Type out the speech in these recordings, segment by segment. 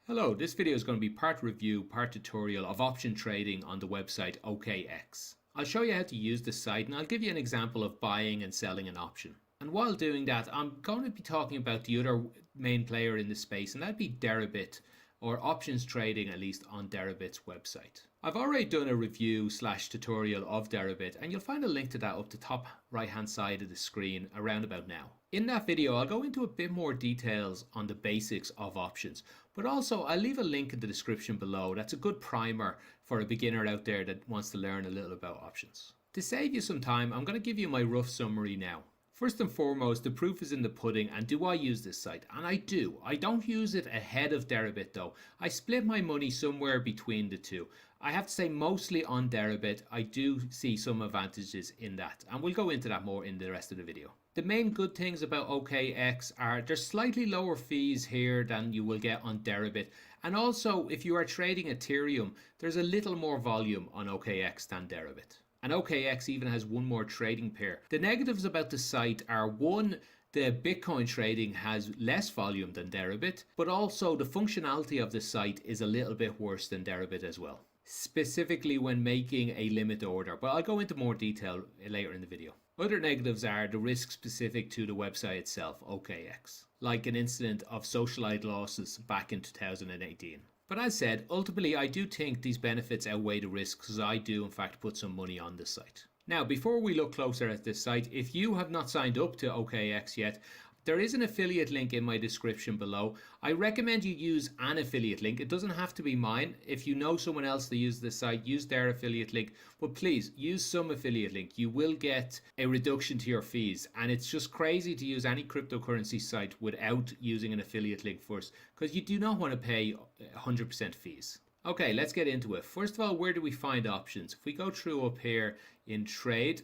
Hello, this video is going to be part review, part tutorial of option trading on the website OKex. I'll show you how to use the site and I'll give you an example of buying and selling an option. And while doing that, I'm going to be talking about the other main player in the space, and that'd be Deribit, or options trading, at least on Deribit's website. I've already done a review / tutorial of Deribit, and you'll find a link to that up the top right hand side of the screen around about now. In that video, I'll go into a bit more details on the basics of options, but also I'll leave a link in the description below. That's a good primer for a beginner out there that wants to learn a little about options. To save you some time, I'm going to give you my rough summary now. First and foremost, the proof is in the pudding, and do I use this site? And I do. I don't use it ahead of Deribit though. I split my money somewhere between the two. I have to say mostly on Deribit. I do see some advantages in that, and we'll go into that more in the rest of the video. The main good things about OKex are there's slightly lower fees here than you will get on Deribit, and also if you are trading Ethereum, there's a little more volume on OKex than Deribit. And OKex even has one more trading pair. The negatives about the site are, one, the Bitcoin trading has less volume than Deribit, but also the functionality of the site is a little bit worse than Deribit as well, specifically when making a limit order, but I'll go into more detail later in the video. Other negatives are the risk specific to the website itself, OKex, like an incident of socialized losses back in 2018. But as said, ultimately I do think these benefits outweigh the risks, because I do in fact put some money on this site. Now, before we look closer at this site, if you have not signed up to OKex yet, there is an affiliate link in my description below. I recommend you use an affiliate link. It doesn't have to be mine. If you know someone else that uses this site, use their affiliate link. But please use some affiliate link. You will get a reduction to your fees. And it's just crazy to use any cryptocurrency site without using an affiliate link first, because you do not want to pay 100% fees. Okay, let's get into it. First of all, where do we find options? If we go through up here in trade,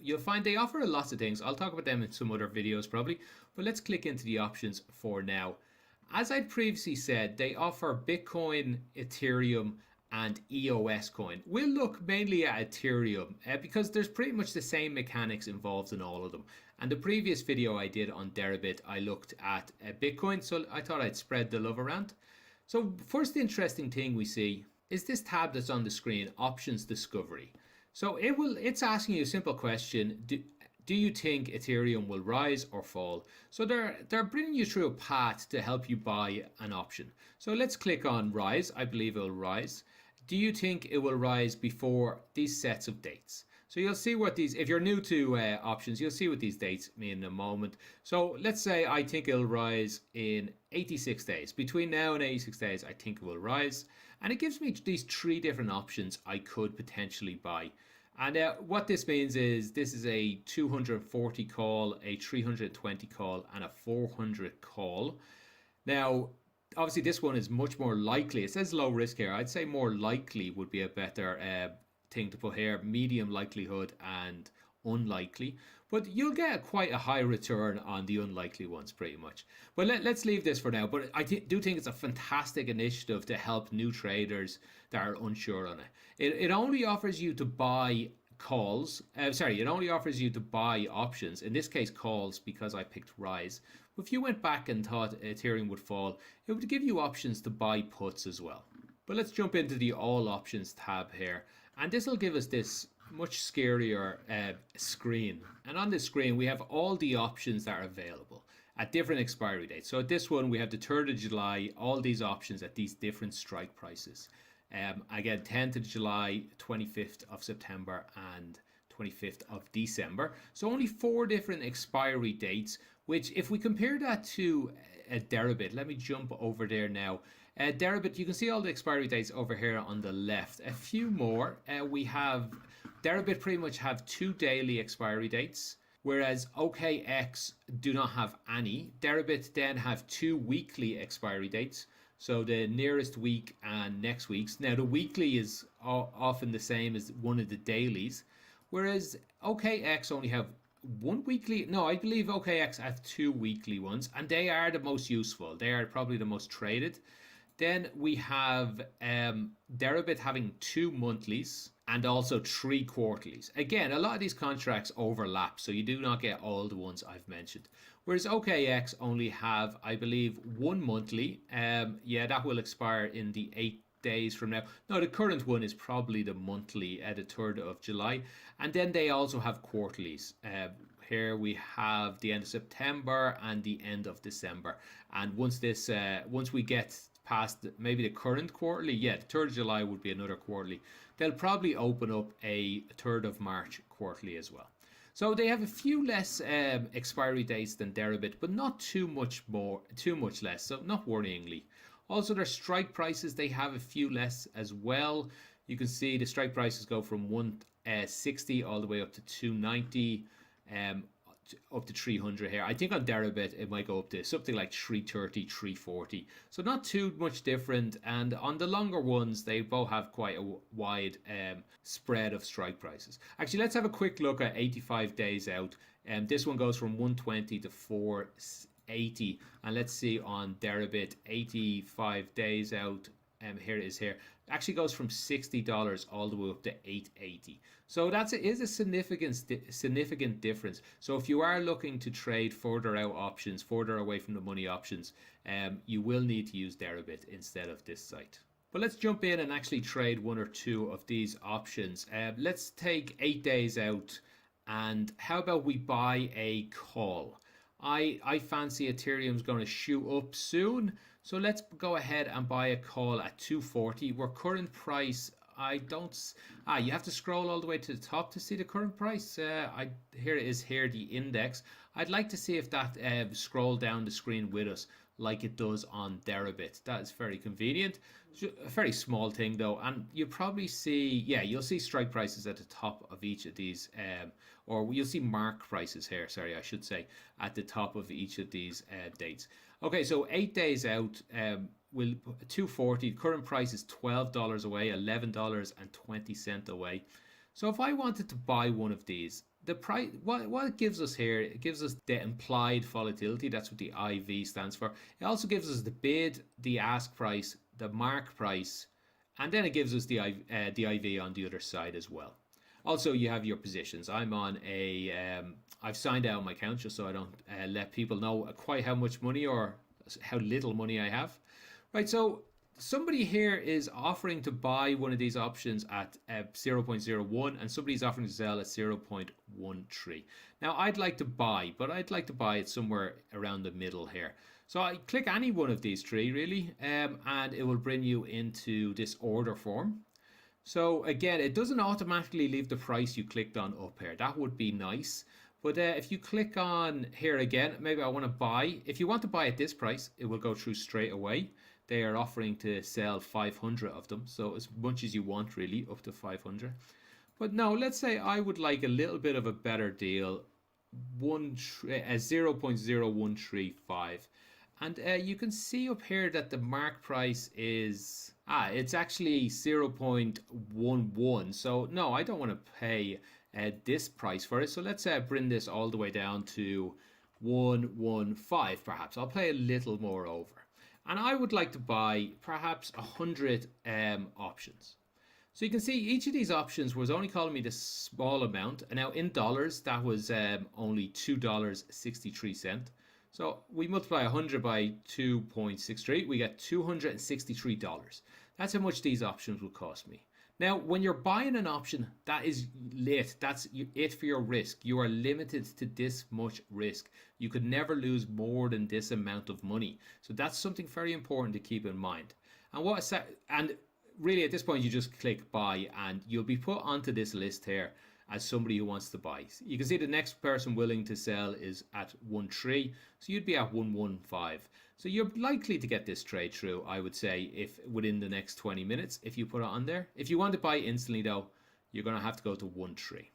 you'll find they offer lots of things. I'll talk about them in some other videos probably, but let's click into the options for now. As I previously said, they offer Bitcoin, Ethereum, and EOS coin. We'll look mainly at Ethereum because there's pretty much the same mechanics involved in all of them. And the previous video I did on Deribit, I looked at Bitcoin, so I thought I'd spread the love around. So first interesting thing we see is this tab that's on the screen, Options Discovery. So it's asking you a simple question. Do you think Ethereum will rise or fall? So they're bringing you through a path to help you buy an option. So let's click on rise. I believe it will rise. Do you think it will rise before these sets of dates? So you'll see what these, if you're new to options, you'll see what these dates mean in a moment. So let's say I think it'll rise in 86 days. Between now and 86 days, I think it will rise. And it gives me these three different options I could potentially buy. And what this means is this is a 240 call, a 320 call, and a 400 call. Now, obviously this one is much more likely. It says low risk here. I'd say more likely would be a better thing to put here. Medium likelihood and unlikely, but you'll get quite a high return on the unlikely ones pretty much. But let's leave this for now. But I do think it's a fantastic initiative to help new traders that are unsure on it. It only offers you to buy calls. It only offers you to buy options, in this case calls, because I picked rise. But if you went back and thought Ethereum would fall, it would give you options to buy puts as well. But let's jump into the all options tab here, and this will give us this much scarier screen. And on this screen we have all the options that are available at different expiry dates. So at this one we have the 3rd of July, all these options at these different strike prices. Again, 10th of July, 25th of September, and 25th of December. So only 4 different expiry dates, which if we compare that to Deribit, let me jump over there now. Deribit, you can see all the expiry dates over here on the left. A few more. We have Deribit pretty much have 2 daily expiry dates, whereas OKex do not have any. Deribit then have 2 weekly expiry dates. So the nearest week and next week's. Now the weekly is often the same as one of the dailies, whereas OKex only have 1 weekly. No, I believe OKex have 2 weekly ones, and they are the most useful. They are probably the most traded. Then we have Deribit having 2 monthlies and also 3 quarterlies. Again, a lot of these contracts overlap, so you do not get all the ones I've mentioned. Whereas OKex only have, I believe, 1 monthly. Yeah, that will expire in the 8 days from now. No, the current one is probably the monthly at the 3rd of July. And then they also have quarterlies. Here we have the end of September and the end of December. And once we get past maybe the current quarterly, yeah, the 3rd of July would be another quarterly. They'll probably open up a 3rd of March quarterly as well. So they have a few less expiry dates than Deribit, but not too much less, so not worryingly. Also, their strike prices, they have a few less as well. You can see the strike prices go from 160 all the way up to 290, up to 300 here. I think on Deribit it might go up to something like 330, 340. So not too much different. And on the longer ones, they both have quite a wide spread of strike prices. Actually, let's have a quick look at 85 days out. This one goes from 120 to 480. And let's see on Deribit, 85 days out. Here it is here. Actually goes from $60 all the way up to $880. So that is a significant difference. So if you are looking to trade further out options, further away from the money options, you will need to use Deribit instead of this site. But let's jump in and actually trade one or two of these options. Let's take 8 days out, and how about we buy a call? I fancy Ethereum's going to shoot up soon. So let's go ahead and buy a call at 240. Where current price, you have to scroll all the way to the top to see the current price. Here it is here, the index. I'd like to see if that scroll down the screen with us like it does on Deribit. That is very convenient. A very small thing though, and you probably see, yeah, you'll see strike prices at the top of each of these, or you'll see mark prices here, sorry, I should say, at the top of each of these dates. Okay, so 8 days out, will 240, current price is $12 away, $11.20 away. So if I wanted to buy one of these, the price, what it gives us here, it gives us the implied volatility. That's what the IV stands for. It also gives us the bid, the ask price, the mark price, and then it gives us the IV on the other side as well. Also, you have your positions. I'm on I've signed out my account just so I don't let people know quite how much money or how little money I have. Right, so somebody here is offering to buy one of these options at 0.01 and somebody's offering to sell at 0.13. Now I'd like to buy, but I'd like to buy it somewhere around the middle here. So I click any one of these three really, and it will bring you into this order form. So again, it doesn't automatically leave the price you clicked on up here. That would be nice. But if you click on here again, maybe I want to buy. If you want to buy at this price, it will go through straight away. They are offering to sell 500 of them. So as much as you want really, up to 500. But no, let's say I would like a little bit of a better deal. 0.0135. And you can see up here that the mark price is, it's actually 0.11. So no, I don't want to pay this price for it. So let's bring this all the way down to 115 perhaps. I'll pay a little more over. And I would like to buy perhaps 100 options. So you can see each of these options was only calling me this small amount. And now in dollars, that was only $2.63. So we multiply 100 by 2.63, we get $263. That's how much these options will cost me. Now, when you're buying an option, that is it. That's it for your risk. You are limited to this much risk. You could never lose more than this amount of money. So that's something very important to keep in mind. And really at this point, you just click buy and you'll be put onto this list here as somebody who wants to buy. You can see the next person willing to sell is at 1.3, so you'd be at 1.15. So you're likely to get this trade through, I would say, if within the next 20 minutes, if you put it on there. If you want to buy instantly though, you're going to have to go to 1.3.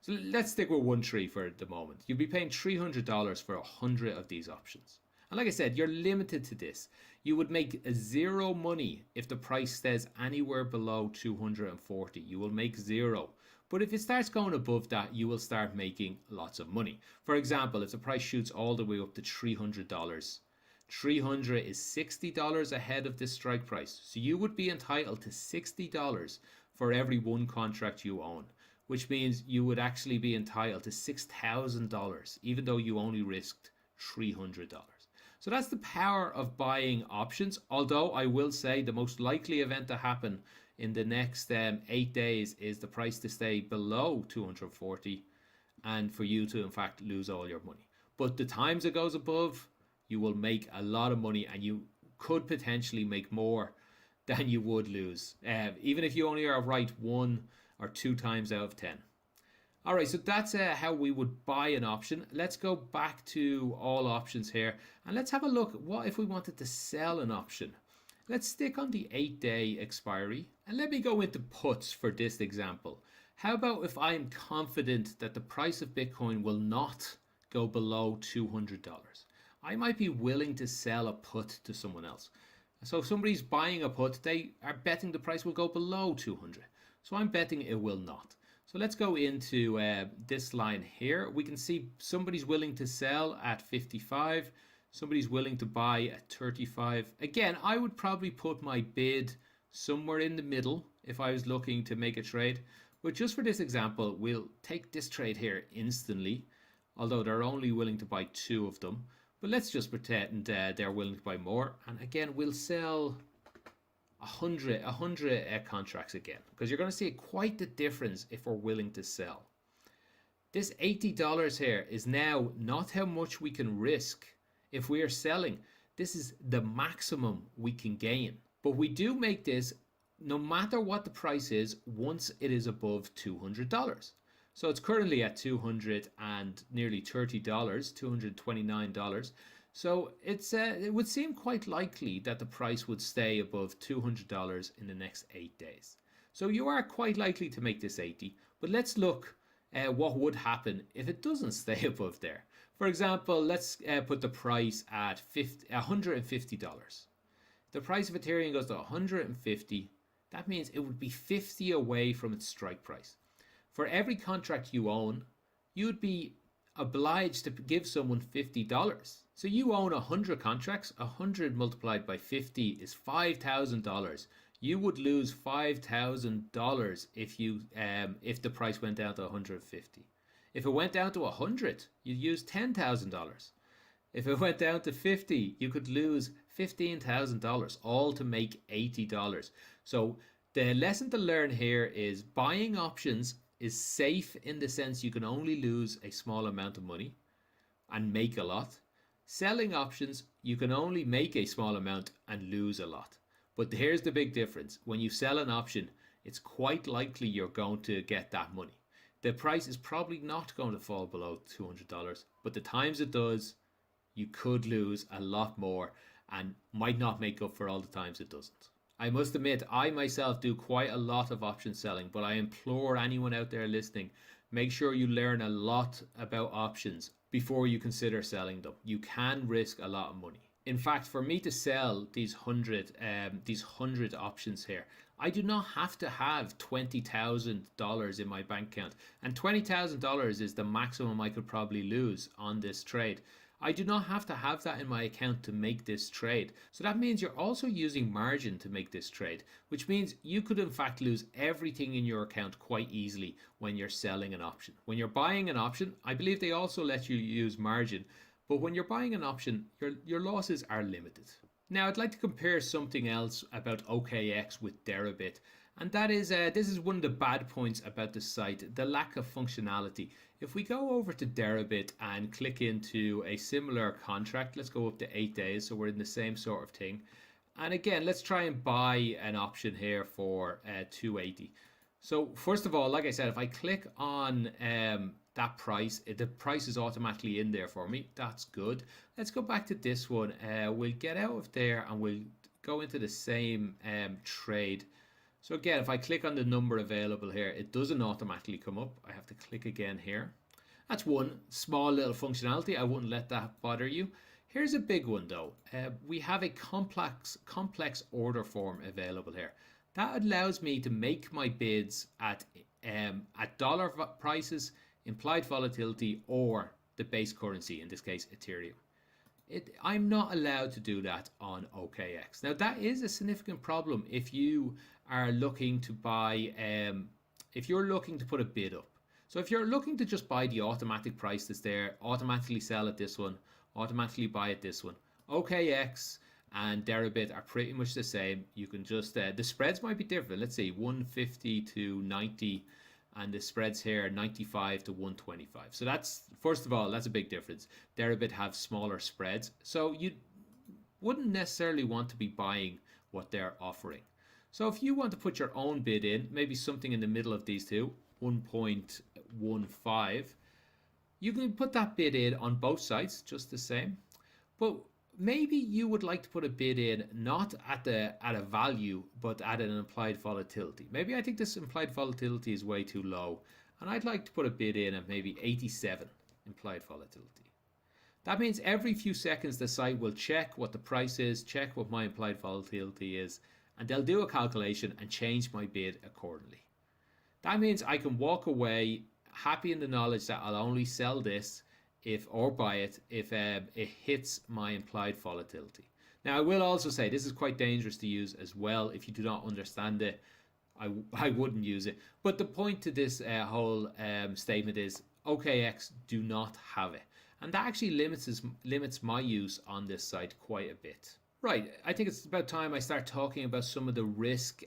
So let's stick with 1.3 for the moment. You'll be paying $300 for 100 of these options. And like I said, you're limited to this. You would make zero money if the price stays anywhere below 240. You will make zero. But if it starts going above that, you will start making lots of money. For example, if the price shoots all the way up to $300, 300 is $60 ahead of this strike price. So you would be entitled to $60 for every one contract you own, which means you would actually be entitled to $6,000 even though you only risked $300. So that's the power of buying options. Although I will say the most likely event to happen in the next 8 days is the price to stay below 240 and for you to in fact lose all your money. But the times it goes above, you will make a lot of money, and you could potentially make more than you would lose, even if you only are right 1 or 2 times out of 10. All right, so that's how we would buy an option. Let's go back to all options here, and let's have a look at what if we wanted to sell an option. Let's stick on the 8-day expiry, and let me go into puts for this example. How about if I'm confident that the price of Bitcoin will not go below $200? I might be willing to sell a put to someone else. So if somebody's buying a put, they are betting the price will go below 200. So I'm betting it will not. So let's go into this line here. We can see somebody's willing to sell at 55. Somebody's willing to buy at 35. Again, I would probably put my bid somewhere in the middle if I was looking to make a trade. But just for this example, we'll take this trade here instantly, although they're only willing to buy 2 of them. But let's just pretend they're willing to buy more. And again, we'll sell 100 contracts again, because you're going to see quite the difference if we're willing to sell. This $80 here is now not how much we can risk if we are selling. This is the maximum we can gain. But we do make this no matter what the price is once it is above $200. So it's currently at $200 and nearly $30, $229. So it would seem quite likely that the price would stay above $200 in the next 8 days. So you are quite likely to make this 80. But let's look at what would happen if it doesn't stay above there. For example, let's put the price at $150. The price of Ethereum goes to 150. That means it would be 50 away from its strike price. For every contract you own, you'd be obliged to give someone $50. So you own 100 contracts. 100 multiplied by 50 is $5,000. You would lose $5,000 if the price went down to 150. If it went down to 100, you'd use $10,000. If it went down to 50, you could lose $15,000, all to make $80. So the lesson to learn here is buying options is safe in the sense you can only lose a small amount of money and make a lot. Selling options, you can only make a small amount and lose a lot. But here's the big difference. When you sell an option, it's quite likely you're going to get that money. The price is probably not going to fall below $200, but the times it does, you could lose a lot more and might not make up for all the times it doesn't. I must admit, I myself do quite a lot of option selling, but I implore anyone out there listening, make sure you learn a lot about options before you consider selling them. You can risk a lot of money. In fact, for me to sell these 100 options here, I do not have to have $20,000 in my bank account, and $20,000 is the maximum I could probably lose on this trade. I do not have to have that in my account to make this trade. So that means you're also using margin to make this trade, which means you could in fact lose everything in your account quite easily when you're selling an option. When you're buying an option, I believe they also let you use margin, but when you're buying an option, your losses are limited. Now I'd like to compare something else about OKex with Deribit, and that is this is one of the bad points about the site, the lack of functionality. If we go over to Deribit and click into a similar contract, let's go up to 8 days, so we're in the same sort of thing. And again, let's try and buy an option here for 280. So first of all, like I said, if I click on that price, the price is automatically in there for me. That's good. Let's go back to this one. We'll get out of there and we'll go into the same trade. So again, if I click on the number available here, it doesn't automatically come up. I have to click again here. That's one small little functionality. I wouldn't let that bother you. Here's a big one though. We have a complex order form available here. That allows me to make my bids at dollar prices, implied volatility, or the base currency, in this case Ethereum. I'm not allowed to do that on OKex. Now that is a significant problem if you are looking to buy, if you're looking to put a bid up. So if you're looking to just buy the automatic price that's there, automatically sell at this one, automatically buy at this one, OKex and Deribit are pretty much the same. You can just, the spreads might be different. Let's see, 150 to 90, and the spreads here 95 to 125. So that's, first of all, that's a big difference. Deribit have smaller spreads, so you wouldn't necessarily want to be buying what they're offering. So if you want to put your own bid in, maybe something in the middle of these two, 1.15, you can put that bid in on both sides just the same. But maybe you would like to put a bid in not at a value, but at an implied volatility. Maybe I think this implied volatility is way too low, and I'd like to put a bid in at maybe 87 implied volatility. That means every few seconds the site will check what the price is, check what my implied volatility is, and they'll do a calculation and change my bid accordingly. That means I can walk away happy in the knowledge that I'll only sell this or buy it if it hits my implied volatility. Now I will also say this is quite dangerous to use as well. If you do not understand it, I wouldn't use it. But the point to this whole statement is OKex do not have it, and that actually limits my use on this site quite a bit. Right, I think it's about time I start talking about some of the risk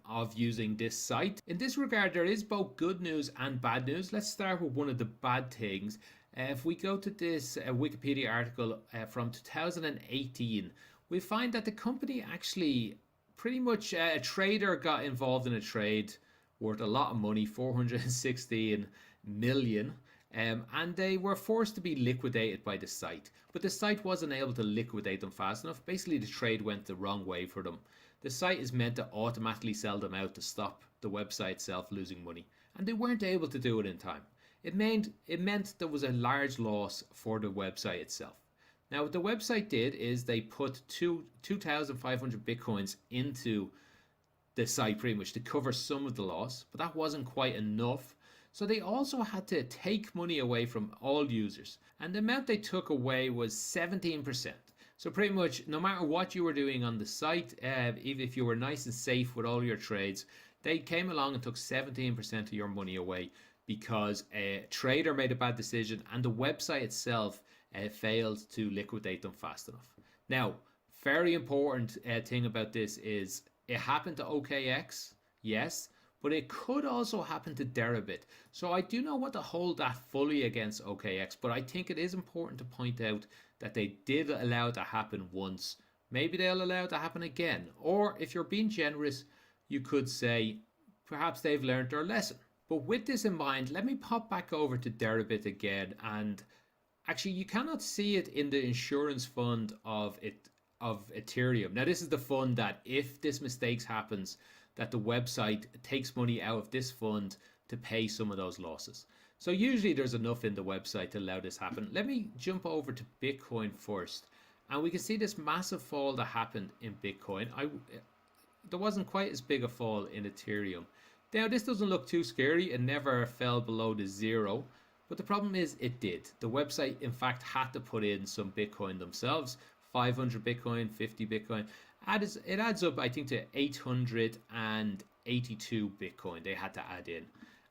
of using this site. In this regard, there is both good news and bad news. Let's start with one of the bad things. If we go to this Wikipedia article from 2018, we find that the company actually pretty much, a trader got involved in a trade worth a lot of money, 416 million. And they were forced to be liquidated by the site, but the site wasn't able to liquidate them fast enough. Basically, the trade went the wrong way for them. The site is meant to automatically sell them out to stop the website itself losing money, and they weren't able to do it in time. It meant there was a large loss for the website itself. Now, what the website did is they put 2,500 bitcoins into the site pretty much to cover some of the loss, but that wasn't quite enough. So they also had to take money away from all users, and the amount they took away was 17%. So pretty much no matter what you were doing on the site, even if you were nice and safe with all your trades, they came along and took 17% of your money away because a trader made a bad decision and the website itself failed to liquidate them fast enough. Now, very important thing about this is it happened to OKex, yes, but it could also happen to Deribit. So I do not want to hold that fully against OKex, but I think it is important to point out that they did allow it to happen once. Maybe they'll allow it to happen again. Or if you're being generous, you could say perhaps they've learned their lesson. But with this in mind, let me pop back over to Deribit again. And actually, you cannot see it in the insurance fund of Ethereum. Now, this is the fund that if this mistake happens, that the website takes money out of this fund to pay some of those losses. So usually there's enough in the website to allow this happen. Let me jump over to Bitcoin first, and we can see this massive fall that happened in Bitcoin. There wasn't quite as big a fall in Ethereum. Now this doesn't look too scary. It never fell below the zero, but the problem is it did. The website in fact had to put in some Bitcoin themselves, 500 Bitcoin, 50 Bitcoin. It adds up, I think, to 882 Bitcoin they had to add in.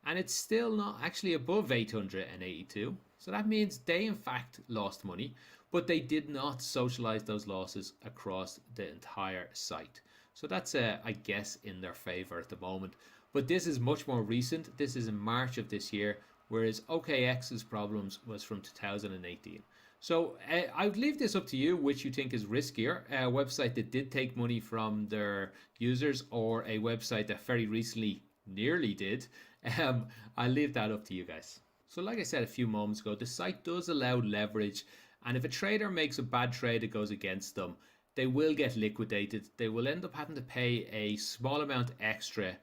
And it's still not actually above 882. So that means they, in fact, lost money, but they did not socialize those losses across the entire site. So that's, I guess, in their favor at the moment. But this is much more recent. This is in March of this year, whereas OKX's problems was from 2018. So I would leave this up to you, which you think is riskier, a website that did take money from their users or a website that very recently nearly did. I'll leave that up to you guys. So like I said a few moments ago, the site does allow leverage, and if a trader makes a bad trade that goes against them, they will get liquidated. They will end up having to pay a small amount extra.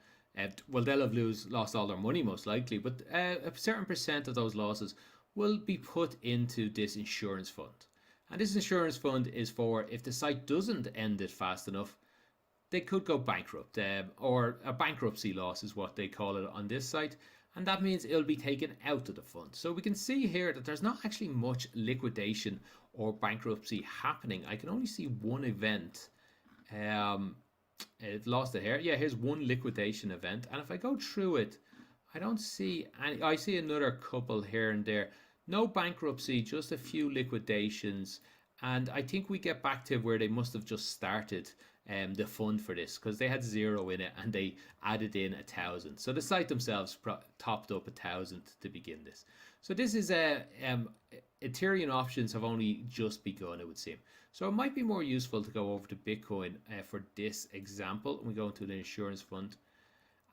Well, they'll have lost all their money most likely, but a certain percent of those losses will be put into this insurance fund. And this insurance fund is for if the site doesn't end it fast enough, they could go bankrupt, or a bankruptcy loss is what they call it on this site. And that means it'll be taken out of the fund. So we can see here that there's not actually much liquidation or bankruptcy happening. I can only see one event. It lost it here. Yeah, here's one liquidation event. And if I go through it, I don't see any. I see another couple here and there. No bankruptcy, just a few liquidations. And I think we get back to where they must have just started the fund for this, because they had 0 in it and they added in 1,000. So the site themselves topped up 1,000 to begin this. So this is Ethereum options have only just begun, it would seem. So it might be more useful to go over to Bitcoin for this example. We go into the insurance fund.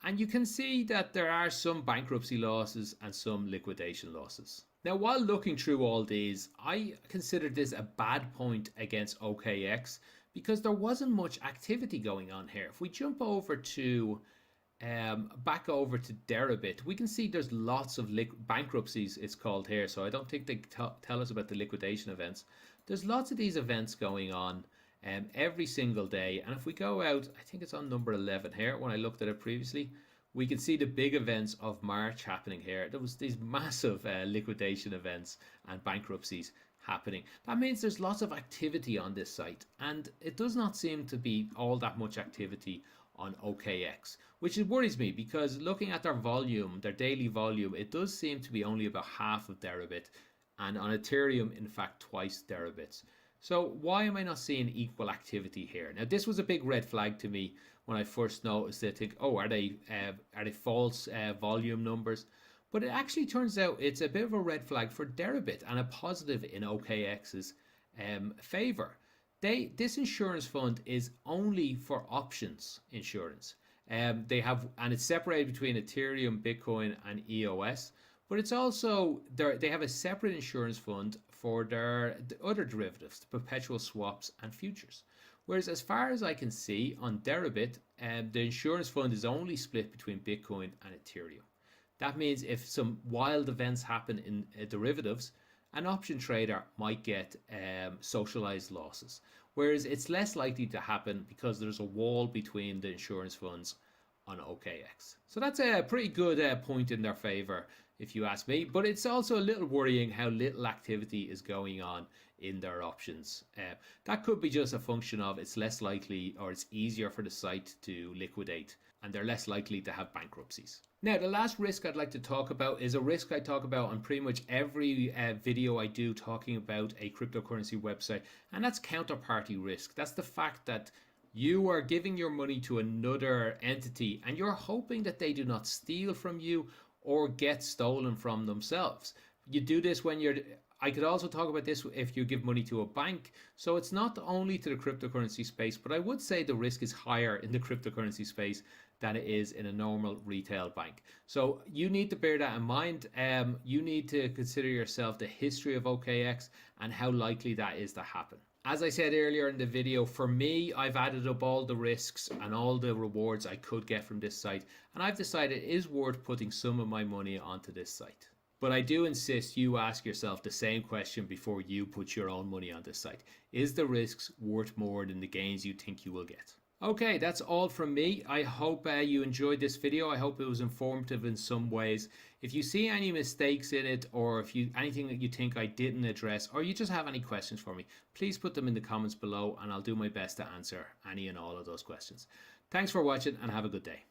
And you can see that there are some bankruptcy losses and some liquidation losses. Now, while looking through all these, I consider this a bad point against OKex because there wasn't much activity going on here. If we jump over to back over to Deribit, we can see there's lots of bankruptcies, it's called here. So I don't think they tell us about the liquidation events. There's lots of these events going on every single day. And if we go out, I think it's on number 11 here. When I looked at it previously, we can see the big events of March happening here. There was these massive liquidation events and bankruptcies happening. That means there's lots of activity on this site, and it does not seem to be all that much activity on OKex, which worries me because looking at their volume, their daily volume, it does seem to be only about half of Deribit, and on Ethereum, in fact, twice Deribit's. So why am I not seeing equal activity here? Now, this was a big red flag to me when I first noticed it. I think, oh, are they false volume numbers? But it actually turns out it's a bit of a red flag for Deribit and a positive in OKX's favor. This insurance fund is only for options insurance. They have, and it's separated between Ethereum, Bitcoin, and EOS. But it's also they have a separate insurance fund for the other derivatives, the perpetual swaps and futures. Whereas as far as I can see on Deribit, the insurance fund is only split between Bitcoin and Ethereum. That means if some wild events happen in derivatives, an option trader might get socialized losses. Whereas it's less likely to happen because there's a wall between the insurance funds on OKex. So that's a pretty good point in their favor, if you ask me. But it's also a little worrying how little activity is going on in their options. That could be just a function of it's less likely, or it's easier for the site to liquidate, and they're less likely to have bankruptcies. Now, the last risk I'd like to talk about is a risk I talk about on pretty much every video I do talking about a cryptocurrency website, and that's counterparty risk. That's the fact that you are giving your money to another entity and you're hoping that they do not steal from you or get stolen from themselves. You do this when I could also talk about this if you give money to a bank. So it's not only to the cryptocurrency space, but I would say the risk is higher in the cryptocurrency space than it is in a normal retail bank. So you need to bear that in mind. You need to consider yourself the history of OKex and how likely that is to happen. As I said earlier in the video, for me, I've added up all the risks and all the rewards I could get from this site, and I've decided it is worth putting some of my money onto this site. But I do insist you ask yourself the same question before you put your own money on this site. Is the risks worth more than the gains you think you will get? Okay, that's all from me. I hope you enjoyed this video. I hope it was informative in some ways. If you see any mistakes in it, or if anything that you think I didn't address, or you just have any questions for me, please put them in the comments below and I'll do my best to answer any and all of those questions. Thanks for watching and have a good day.